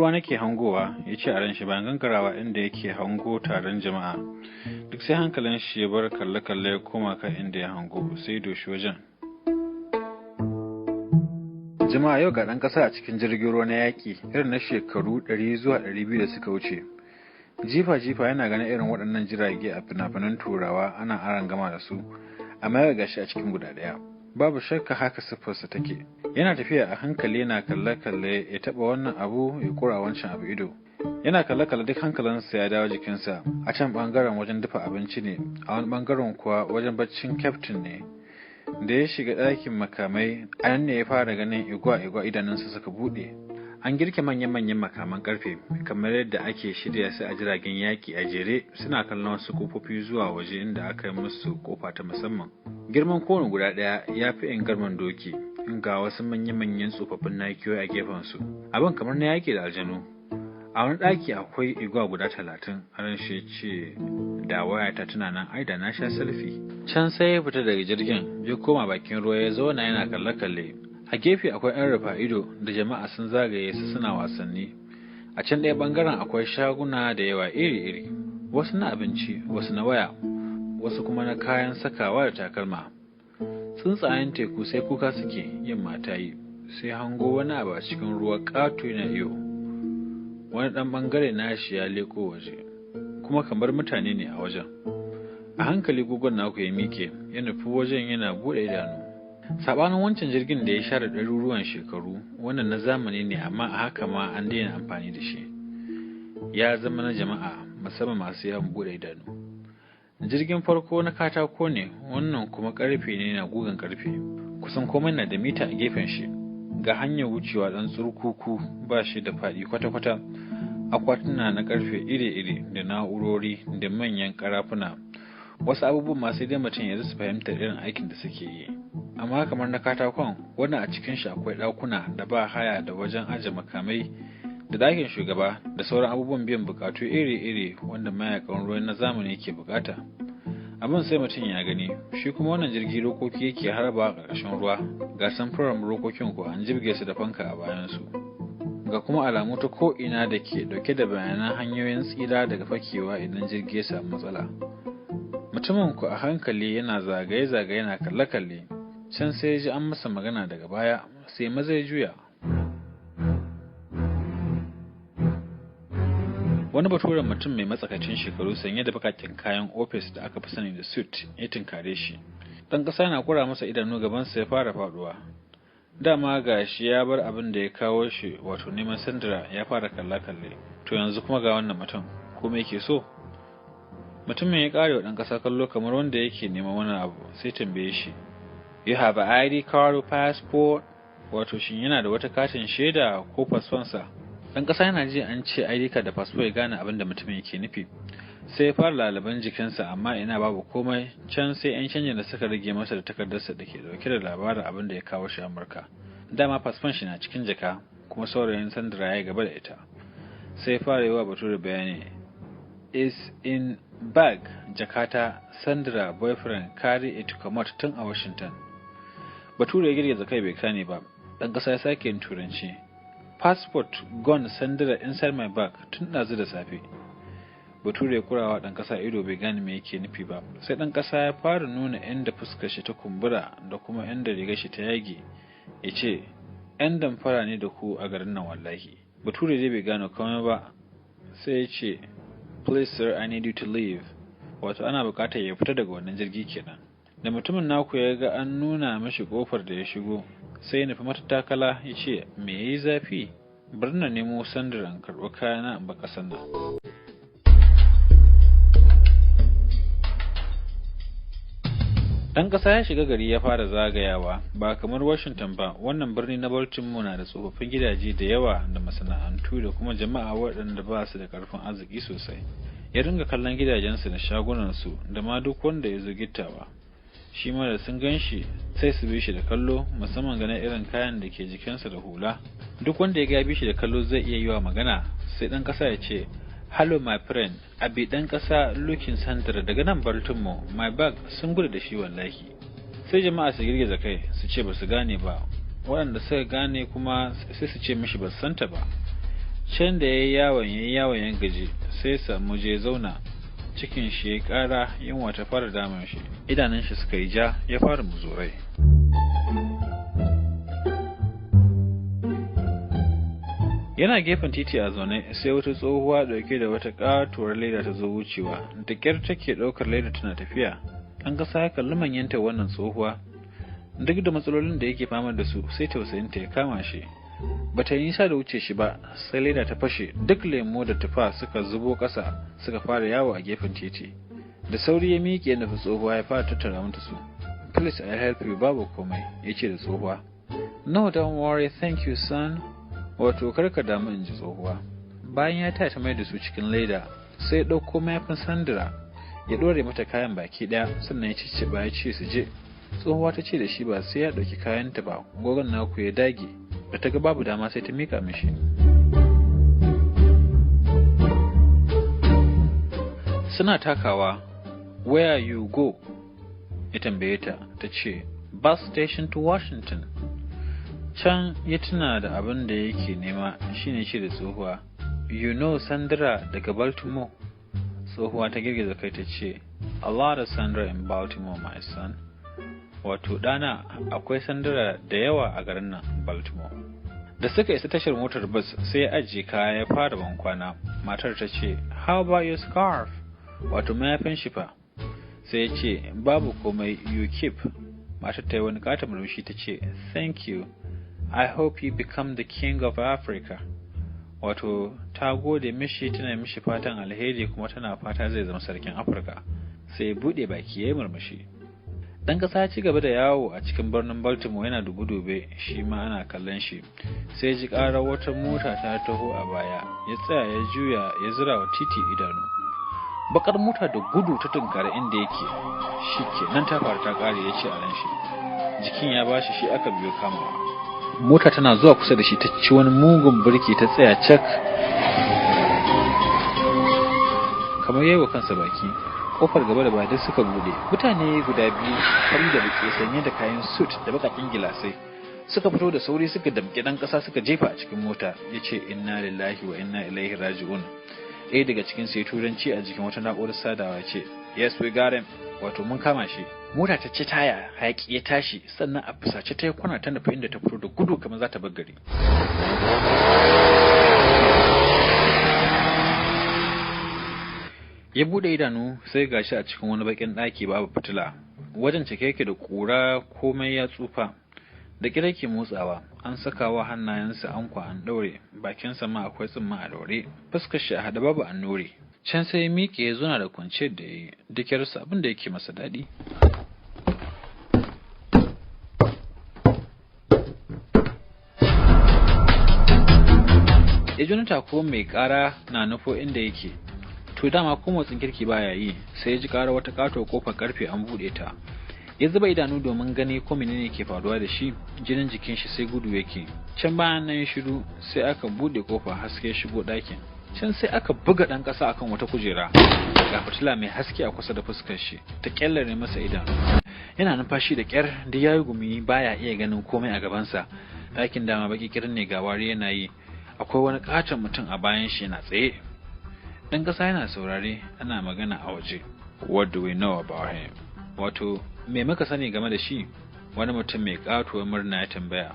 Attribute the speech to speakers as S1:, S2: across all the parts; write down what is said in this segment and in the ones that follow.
S1: ruwa nake hangowa, ya ce a ran shi bayan gangarawa inda yake hango taron jama'a. Duk sai hankalin shi ya bar kalle-kalle ya koma kan inda ya hango, sai doshi wajen. Jama'a yau ga ɗan ƙasa a cikin jirgin ruwa na yaƙi irin na shekaru 100 zuwa 200 da suka wuce. Jifa-jifa yana ganin irin waɗannan jirage a fina-finan turawa ana arangama da su, amma ya gashi a cikin guda ɗaya. Babu shakka haka siffarsa take. Yana tafiya a hankali yana kalle-kalle ya taɓa wannan abu ya kura wancan abu ido. Yana kalle-kalle duk hankalinsa ya dawo jikinsa. A can ɓangaren wajen dafa abinci ne, a wani ɓangaren kuwa wajen baccin kyaftin ne. Da ya shiga ɗakin makamai, a nan ne ya fara ganin igwa-igwa idanunsa suka buɗe. An girke manyan makaman ƙarfe, kamar yadda ake shirya su a jiragen yaƙi a jere, suna kallon wasu ƙofofi zuwa waje inda aka yi musu ƙofa ta musamman. Girman kowane guda ɗaya ya fi ingarman doki, ga wasu manyan tsofaffin nakiyoyi a gefensu. Abin kamar na yaƙi da aljanu. A wani ɗaki akwai igwa guda 30, ran shi ce da wayata tana nan ai da na sha selfie. Can sai ya fita daga jirgin ya koma bakin ruwa ya zauna yana kalle-kalle. A gefe akwai 'yan rufa ido da jama'a sun zagaye su suna wasanni. A can ɗaya ɓangaren akwai shaguna da yawa iri-iri, wasu na abinci, wasu na waya, wasu kuma na kayan sakawa da takalma. Tsuntsayen teku sai kuka suke yin matayi, sai hango wani abu a cikin ruwa ƙato yana iyo. Wani ɗan ɓangare nashi ya leko waje, kuma kamar mutane ne a wajen. A hankali gugun naku ya mike, ya nufi wajen yana buɗe idanu. Sabanin wancan jirgin da ya share ɗaruruwan shekaru, wannan na zamani ne amma a haka ma an daina amfani da shi. Ya zama na jama'a, musamman masu yawan buɗe idanu. Jirgin farko na katako ne, wannan kuma ƙarfe ne na gugan ƙarfe. Kusan komai na da mita a gefen shi. Ga hanyar wucewa ɗan tsurkuku ba shi da faɗi kwata-kwata. Akwatuna na ƙarfe iri-iri da na'urori da manyan ƙarafuna. Wasu abubuwan masu dai mutum ya su fahimtar irin aikin da suke yi. Amma kamar na katakon, wannan a cikin shi akwai ɗakuna da ba haya da wajen aje makamai da ɗakin shugaba da sauran abubuwan biyan bukatu iri-iri wanda mayakan ruwa na zamani ke bukata. Abin sai mutum ya gani, shi kuma wannan jirgi rokoki yake harba a ƙarƙashin ruwa, ga samfuran rokokin ko an jibge su da fanka a bayansu. Ga kuma alamu ta ko'ina da ke ɗauke da bayanan hanyoyin tsira daga fakewa idan jirgi ya samu matsala. Mutumin ku a hankali yana zagaye-zagaye yana kalle-kalle. Can sai ya ji an masa magana daga baya, sai maza ya juya. Wani baturen mutum mai matsakaicin shekaru sanye da bakakin kayan ofis da aka fi sani da suit ya tinkare shi. Dan ƙasa yana kura masa idanu gabansa ya fara faduwa. Dama ga shi ya bar abin da ya kawo shi, wato neman sandara, ya fara kalle-kalle. To yanzu kuma ga wannan mutum, ko me yake so? Mutumin ya kare wa dan ƙasa kallo kamar wanda yake neman wani abu, sai tambaye shi, "You have an ID card or passport?" Wato shin yana da wata katin shaida ko fasfonsa? Dan ƙasa yana ji an ce ID card da passport ya gane abin da mutumin yake nufi. Sai ya fara lalaban jikinsa amma ina babu komai. Can sai 'yan canjin da suka rage masa da takardarsa da ke dauke da labarin abin da ya kawo shi Amurka. Dama fasfon shi na cikin jaka, kuma saurayin sandara ya gaba da ita. Sai ya fara yi wa bature bayani, "Is in bag, jakata, Sandra boyfriend carry it to come out tun a Washington." Bature ya girgiza kai bai kane ba. Dan ƙasa ya sake yin turanci, "Passport gone Sandra inside my bag tun ɗazu da safe." Bature ya kurawa dan ƙasa ido bai gane me yake nufi ba. Sai dan ƙasa ya fara nuna inda fuskar shi ta kumbura da kuma inda rigar shi ta yage. Ya ce, "'Yan damfara ne da ku a garin nan wallahi." Bature dai bai gane komai ba. Sai ya ce, "Please sir, I need you to leave." Wato ana bukatar ya fita daga wannan jirgi kenan. Da mutumin naku ya ga an nuna mashi kofar da ya shigo, sai ya nufi matattakala ya ce, "Me yayi zafi? Bari na nemo Sandra in karɓi kayana in ba ƙasan nan." Dan ƙasa ya shiga gari ya fara zagayawa, ba kamar Washington ba. Wannan birni na Baltimore na da tsofaffin gidaje da yawa da masana'antu da kuma jama'a waɗanda ba su da ƙarfin arziki sosai. Ya ringa kallon gidajensu da shagunansu da ma duk wanda ya zo gittawa. Shi ma da sun gan shi sai su bi shi da kallo, musamman ganin irin kayan da ke jikinsa da hula. Duk wanda ya ga bi shi da kallo zai iya yi wa magana. Sai ɗan ƙasa ya ce, "Hello my friend, abi dan ƙasa looking Sandra daga nan Baltimore, my bag sun gudu da shi wallahi." Sai jama'a su girgiza kai su ce ba su gane ba, waɗanda suka gane kuma sai su ce mishi ba santa ba. Can da yayi yawon ya gaji sai ya samu je zauna. Cikin shi ya ƙara, yunwa ta fara damun shi, idanun shi suka yi ja, ya fara muzurai. Yana gefen titi a zaune sai wata tsohuwa dauke da wata katuwar leda ta zo wucewa, da kyar take daukar leda tana tafiya. An kasa ya kalli manyanta wannan tsohuwa, duk da matsalolin da yake fama da su sai tausayinta ya kama shi. Bata yi nisa da wuce shi ba sai leda ta fashe, duk lemo da tufa suka zubo kasa suka fara yawo a gefen titi. Da sauri ya miƙe nufi tsohuwa ya fara tattara mata su. "Please, I help you, babu komai," yace da tsohuwa. "No, don't worry, thank you son." Wato karka damu, in ji tsohuwa. Bayan ya taya ta mai da su cikin leda sai ya ɗauko mayafin Sandra ya ɗore mata kayan baki ɗaya, sannan ya cicciɓa ya ce su je. Tsohuwa ta ce da shi ba sai ya ɗauki kayanta ba, gogon naku ya dage. Da ta ga babu dama sai ta mika mishi. Suna takawa. "Where you go?" ya tambaye ta. Ta ce, "Bus station to Washington." Can ya tuna da abin da yake nema, shine ce da tsohuwa, "You know Sandra daga Baltimore?" Tsohuwa ta girgiza kai ta ce, "A lot of Sandra in Baltimore, my son." Wato ɗana, akwai Sandra da yawa a garin nan Baltimore. Da suka isa tashar motar bus sai ya ajiye kaya ya fara bankwana. Matar ta ce, "How about your scarf?" Wato mayafin shi fa. Sai ya ce, "Babu komai, you keep." Matar ta yi wani katon murmushi ta ce, "Thank you. I hope you become the king of Africa." Wato ta gode mishi, tana mishi fatan alheri kuma tana fata zai zama sarkin Afirka. Sai bude baki yayin murmushi. Dan kasa ya ci gaba da yawo a cikin birnin Baltimore yana dube-dube, shi ma ana kallon shi. Sai ji karar wata mota ta taho a baya, ya tsaya ya juya ya zura wa titi idanu. Bakar mota da gudu ta tunkara inda yake. Shikenan ta fara ta kare, ya ce a ran shi. Jikin ya bashi, shi aka biyo kamawa. Mota tana zuwa kusa da shi ta ci wani mugun birki ta tsaya cak. Kamar yayi wa kansa baki, kofar gaba da baya suka bude. Mutane guda biyu, fari da baki, sanye da kayan suit da bakakin gilasai, suka fito da sauri suka damƙe dan kasa suka jefa a cikin mota. Yace, "Inna lillahi wa inna ilaihi raji'un." Ɗaya daga cikin sai turanci a jikin wata na'urar sadawa ce, "Yes, we got him." Wato mun kama shi. Mota ta ce taya, hayaki ya tashi, sannan a fusace ta yi kwana ta nufi inda ta fito da gudu kamar za ta bar gari. Ya bude idanu sai gashi a cikin wani bakin daki babu fitila. Wajen cike yake da kura, komai ya tsufa. Da kira ke motsawa, an sakawa hannayensa ankwa an daure, bakinsa ma akwai tsumma a daure, fuskar shi a hada babu annuri. Can sai ya miƙe ya zuna da kwanciyar da ya yi, duk ya rasa abin da yake masa daɗi. Ya ji tako mai ƙara na nufo inda yake. To dama ko motsin kirki baya yi, sai ya ji ƙara wata ƙato kofar ƙarfe an buɗe ta. Ya zuba idanu domin gani ko menene ke faruwa da shi, jinin jikin shi sai gudu yake. Can bayan nan ya shiru sai aka buɗe kofa, haske shigo ɗakin. Can sai aka buga ɗan ƙasa akan wata kujera. Ga fitila mai haske a kusa da fuskar shi, ta kyallare masa idanu. Yana numfashi da kyar, da yayi gumi baya iya ganin komai a gabansa. Ɗakin dama baki kirin ne ga wari yana yi. Akwai wani katon mutum a bayan shi yana tsaye. Dan kasa yana saurare, ana magana a waje. "What do we know about him?" Wato, me muka sani game da shi? Wani mutum mai katuwar murna ya tambaya.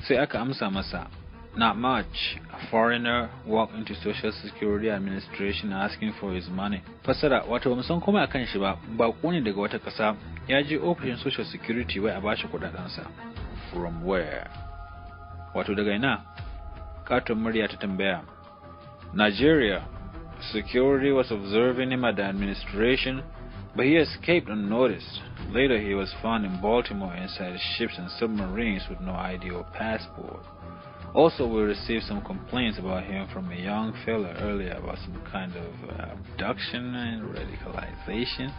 S1: Sai aka amsa masa, "Not much. A foreigner walked into Social Security Administration asking for his money." Fasara, wato ba mu san komai akan shi ba, bako ne daga wata kasa, ya je ofishin Social Security wai a bashi kudadensa. "From where?" Wato daga ina? Katon murya ta tambaya. "Nigeria. Security was observing him at the administration, but he escaped unnoticed. Later he was found in Baltimore inside ships and submarines with no ID or passport. Also, we received some complaints about him from a young fella earlier about some kind of abduction and radicalization.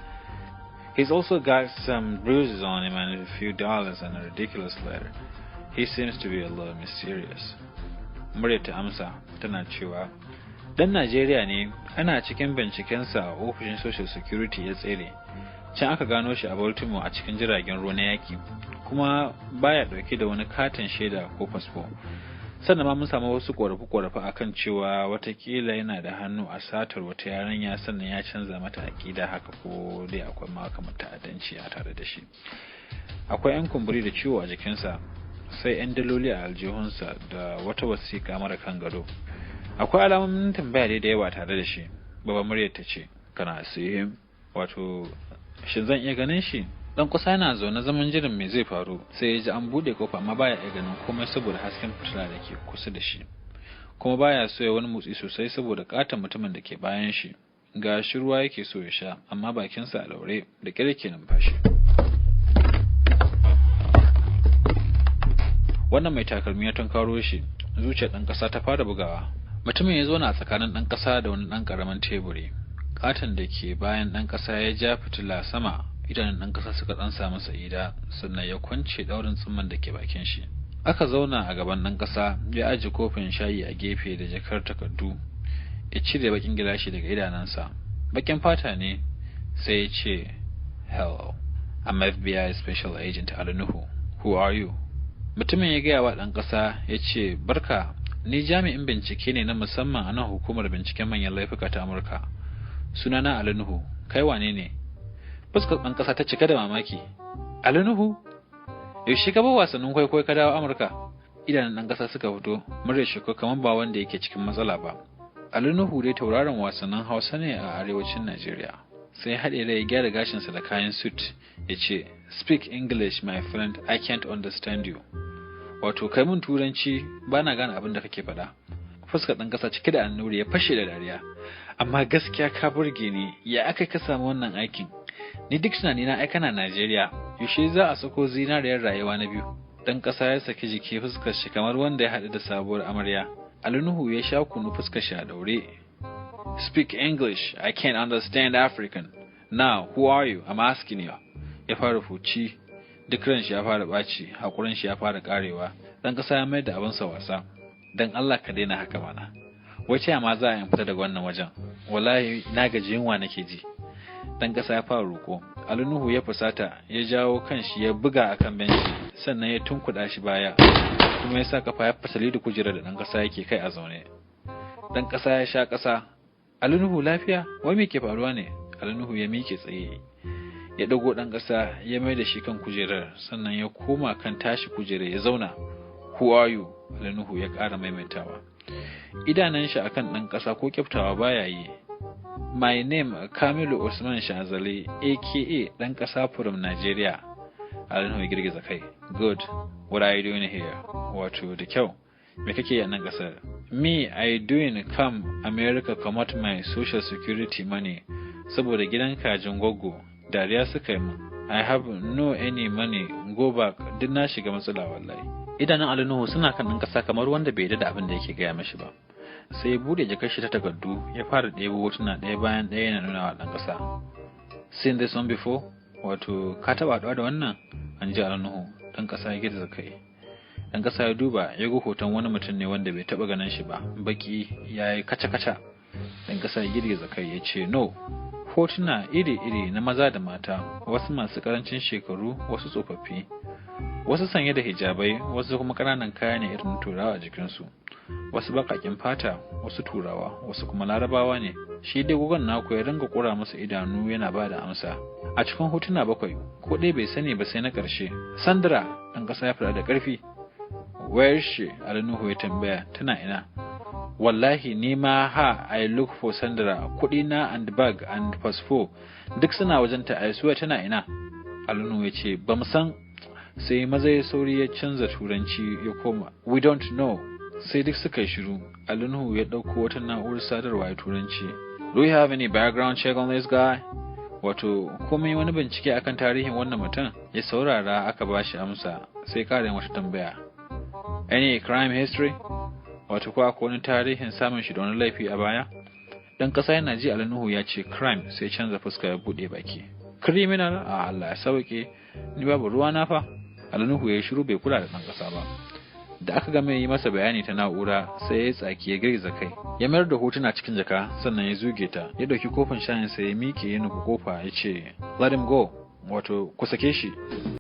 S1: He's also got some bruises on him and a few dollars and a ridiculous letter. He seems to be a little mysterious." Murya ta amsa tana cewa, "Dan Najeriya ne, ana cikin bincikensa a ofishin Social Security ya tsere. Can aka gano shi a Baltimore a cikin jiragen ruwa na yaki, kuma baya dauke da wani katin shaida ko fasfo. sannan ma mun samu wasu korafe akan cewa watakila yana da hannu a satar wata yarinya sannan ya canza mata akida haka ko dai akwai ma kamar ta'addanci a tare da shi. Akwai yan kumburi da ciwo a jikinsa, sai yan daloli a aljihunsa da wata wasiƙa mara kan gado. Akwai alamomin tambaya da yawa tare da shi. Baba Murya ta ce, kana sai wato shin zan iya ganin shi? Dan kusa yana zaune zaman jiran me zai faru, sai ya ji an bude kofa amma baya iya ganin komai saboda hasken fitila da ke kusa da shi, kuma baya so ya wani motsi sosai saboda katon mutumin da ke bayan shi. Ga shi ruwa yake so ya sha amma bakinsa a daure da kirke numfashi. Wannan mai takalmi ya tunkaro shi, zuciyar dan kasa ta fara bugawa. Mutumin ya zauna a tsakanin dan kasa da wani dan karamin teburi. Katon da ke bayan dan kasa ya ja fitila sama, idanun dan kasa suka tsansa masa ida, sannan ya kwance daurin tsumman da ke bakin shi. Aka zauna a gaban dan kasa, ya aje kofin shayi a gefe da jakar takardu, ya cire bakin gilashi daga idanansa. Bakin fata ne, sai ya ce, "Hello, I'm FBI Special Agent Alinuhu. Who are you?" Mutumin ya gaya wa dan kasa, ya ce, "Barka, ni jami'in bincike ne na musamman a nan hukumar binciken manyan laifuka ta Amurka. Sunana Alinuhu, kai wane ne?" Fuskar ɗan ƙasa ta cika da mamaki. Alinuhu? Yaushe ka bar wasannin kwaikwayo ka dawo Amurka? Idanun ɗan ƙasa suka fito, muryar shi kamar ba wanda yake cikin matsala ba. Alinuhu dai tauraron wasannin Hausa ne a arewacin Najeriya. Sai haɗe da ya gyara gashinsa da kayan suit, ya ce, "Speak English, my friend, I can't understand you." Wato, kai mun turanci, ba na gane abin da kake faɗa. Fuskar ɗan ƙasa cike da annuri ya fashe da dariya. Amma gaskiya ka burge ni, ya aka ka samu wannan aikin? Ni duk tunani na aikana Najeriya, yaushe za a sako zinariyar rayuwa na biyu. Dan kasa ya saki jiki, fuskar shi kamar wanda ya haɗu da sabuwar amarya. Alinuhu ya sha kunu, fuskar shi a daure. "Speak English, I can't understand African. Now, who are you? I'm asking you." Ya fara fuci, duk ran shi ya fara baci, hakurin shi ya fara karewa. Dan kasa ya mai da abin sa wasa. Dan Allah ka daina haka mana. Wace ma za a yi fita daga wannan wajen? Wallahi na gaji yunwa nake ji. Dan kasa ya fara roko. Alinuhu ya fusata, ya jawo kanshi ya buga akan benci, sannan ya tunkuda shi baya, kuma ya sa kafa ya fasali da kujerar da dan kasa yake kai a zaune. Dan kasa ya sha kasa. Alinuhu, lafiya? Wai me ke faruwa ne? Alinuhu ya mike tsaye. Ya dago dan kasa ya mai da shi kan kujerar, sannan ya koma kan tashi kujerar ya zauna. "Who are you?" Alinuhu ya ƙara maimaitawa. Idanan shi akan dan kasa ko kyaftawa baya yi. "My name Kamilu Usman Shazali, aka dan kasa from Nigeria." Alinuhu ya girgiza kai. "Good. What are you doing here?" Wato, da kyau. Me kake yi a nan kasar? "Me, I doing come America come my social security money." Saboda gidan kajin goggo, dariya suka yi mu. "I have no any money, go back." Duk na shiga matsala wallahi. Idanun Alinuhu suna kan ɗan ƙasa kamar wanda bai da abin da yake gaya mashi ba. Sai ya bude jakar shi ta takardu, ya fara ɗebo hotuna ɗaya bayan ɗaya yana nuna wa ɗan ƙasa. "Seen this one before?" Wato, ka taɓa haɗuwa da wannan? An ji Alinuhu. Ɗan ƙasa ya girgiza kai. Ɗan ƙasa ya duba, ya ga hoton wani mutum ne wanda bai taɓa ganin shi ba, baki, ya yi kaca-kaca. Ɗan ƙasa ya girgiza kai ya ce, "No, hotuna iri-iri na maza da mata, wasu masu ƙarancin shekaru, wasu tsofaffi, wasu sanye da hijabai, wasu kuma ƙananan kaya ne irin turawa a jikinsu, wasu baƙaƙen fata, wasu turawa, wasu kuma larabawa ne." Shi dai gogon naku ya ringa kura masa idanu yana ba da amsa. A cikin hotuna 7, ko dai bai sani ba sai na ƙarshe. "Sandra," ɗan ƙasa ya fara da ƙarfi. "Where is she?" Alinuhu ya tambaya. "Tana ina?" "Wallahi ni ma I look for Sandra, kuɗi na and bag and passport duk suna wajenta, I swear tana ina." Alinuhu ya ce, "Ba mu san." Sai maza ya sauri ya canza turanci ya koma, "We don't know." Sai duk suka yi shiru. Alinuhu ya ɗauko wata na'urar sadarwa ya turanci. "Do you have any background check on this guy?" Wato, komai wani bincike akan tarihin wannan mutum? Ya saurara aka ba shi amsa, sai ƙarin wata tambaya. "Any crime history?" Wato, ko akwai wani tarihin samun shi da wani laifi a baya? Dan ƙasa yana ji Alinuhu ya ce crime, sai canza fuska ya buɗe baki. "Criminal? A Allah ya sauke, ni babu ruwa na fa." Alinuhu ya shiru, bai kula da ɗan ƙasa ba. Da aka ga mai yi masa bayani ta na'ura, sai ya tsaki ya girgiza kai. Ya mayar da hotuna cikin jaka, sannan ya zuge ta. Ya dauki kofin shayin sa ya miƙe ya nufi kofa ya ce, "Let him go." Wato, ku sake shi.